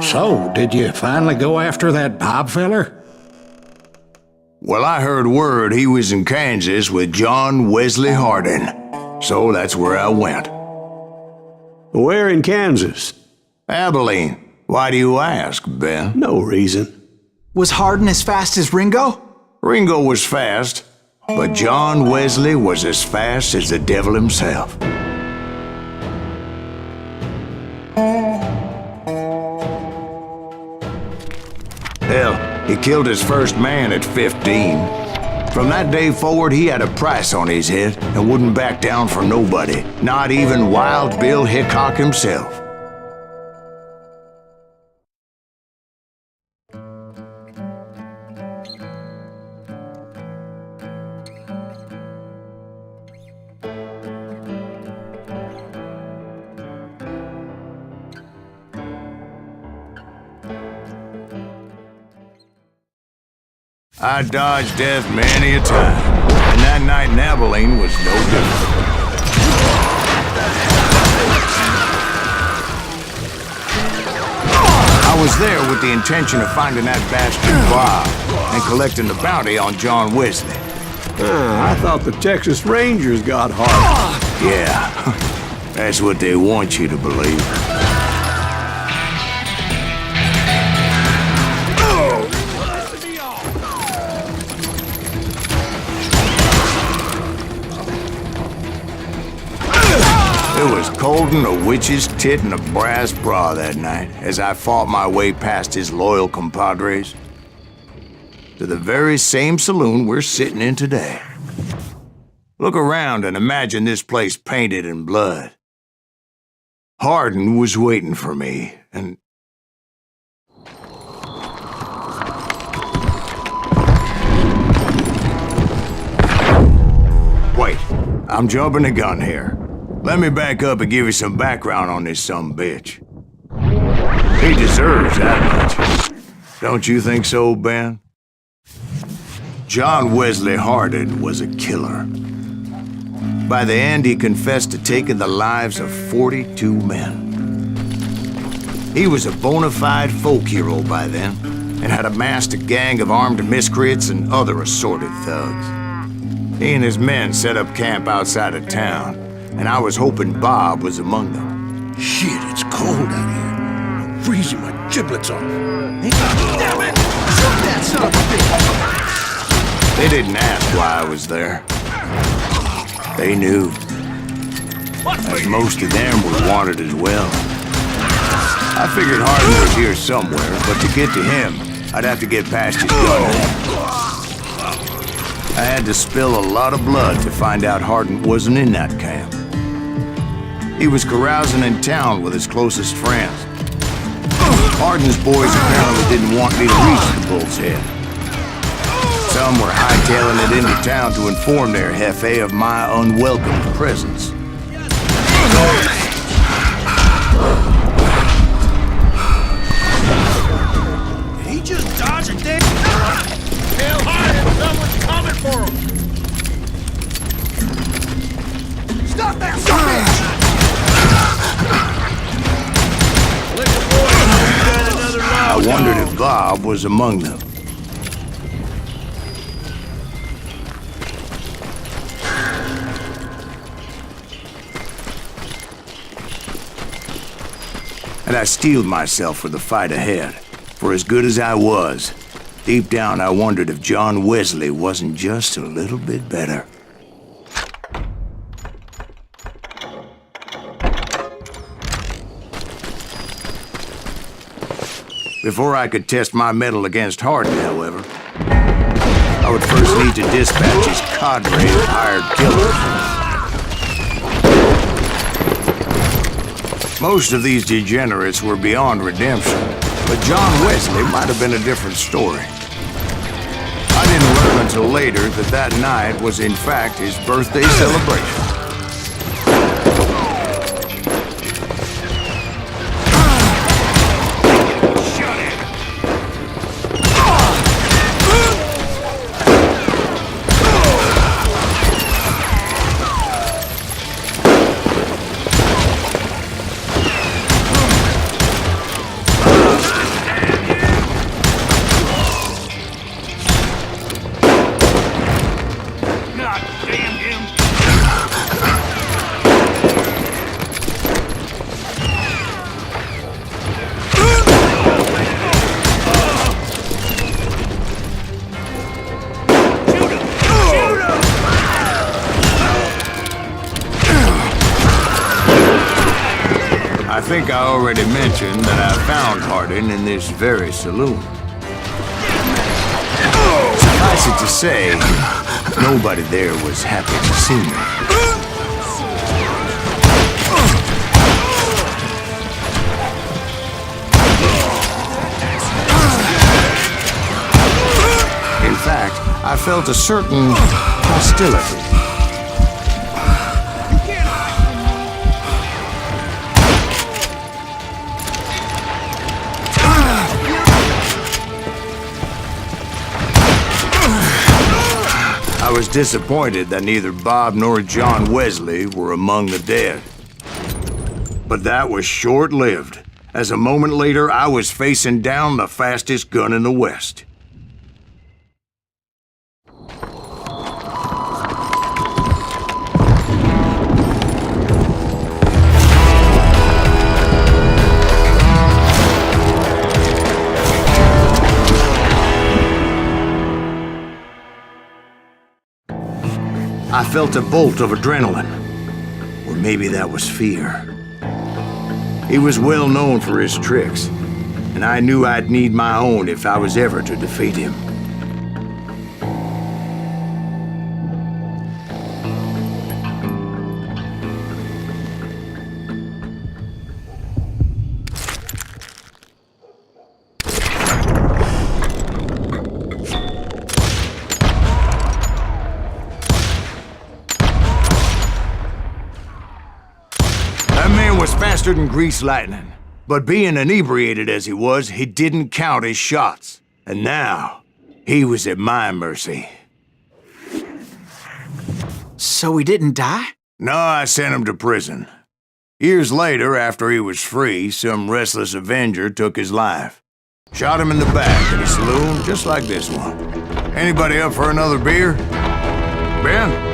So, did you finally go after that Bob feller? Well, I heard word he was in Kansas with John Wesley Hardin, so that's where I went. Where in Kansas? Abilene. Why do you ask, Ben? No reason. Was Hardin as fast as Ringo? Ringo was fast, but John Wesley was as fast as the devil himself. Hell, he killed his first man at 15. From that day forward, he had a price on his head and wouldn't back down for nobody, not even Wild Bill Hickok himself. I dodged death many a time, and that night in Abilene was no different. I was there with the intention of finding that bastard Bob and collecting the bounty on John Wesley. I thought the Texas Rangers got Hardin. Yeah, that's what they want you to believe. It was cold'n a witch's tit and a brass bra that night as I fought my way past his loyal compadres to the very same saloon we're sitting in today. Look around and imagine this place painted in blood. Hardin was waiting for me, and wait, I'm jumping the gun here. Let me back up and give you some background on this sumbitch. He deserves that much. Don't you think so, Ben? John Wesley Hardin was a killer. By the end, he confessed to taking the lives of 42 men. He was a bona fide folk hero by then, and had amassed a gang of armed miscreants and other assorted thugs. He and his men set up camp outside of town, and I was hoping Bob was among them. Shit, it's cold out here. I'm freezing my giblets off. Damn it! Shoot that son of a bitch! They didn't ask why I was there. They knew. As most of them were wanted as well. I figured Hardin was here somewhere, but to get to him, I'd have to get past his gun. I had to spill a lot of blood to find out Hardin wasn't in that camp. He was carousing in town with his closest friends. Hardin's boys apparently didn't want me to reach the bull's head. Some were hightailing it into town to inform their jefe of my unwelcome presence. He just dodged a damn... Tell Hardin someone's coming for him! Stop that bitch! I wondered if Bob was among them. And I steeled myself for the fight ahead. For as good as I was, deep down I wondered if John Wesley wasn't just a little bit better. Before I could test my mettle against Hardin, however, I would first need to dispatch his cadre of hired killers. Most of these degenerates were beyond redemption, but John Wesley might have been a different story. I didn't learn until later that that night was in fact his birthday celebration. think I already mentioned that I found Hardin in this very saloon. Suffice it to say, nobody there was happy to see me. In fact, I felt a certain hostility. I was disappointed that neither Bob nor John Wesley were among the dead. But that was short-lived, as a moment later I was facing down the fastest gun in the West. I felt a bolt of adrenaline, or maybe that was fear. He was well known for his tricks, and I knew I'd need my own if I was ever to defeat him. Was faster than greased lightning, but being inebriated as he was, he didn't count his shots. And now, he was at my mercy. So he didn't die? No, I sent him to prison. Years later, after he was free, some restless avenger took his life. Shot him in the back in a saloon just like this one. Anybody up for another beer? Ben?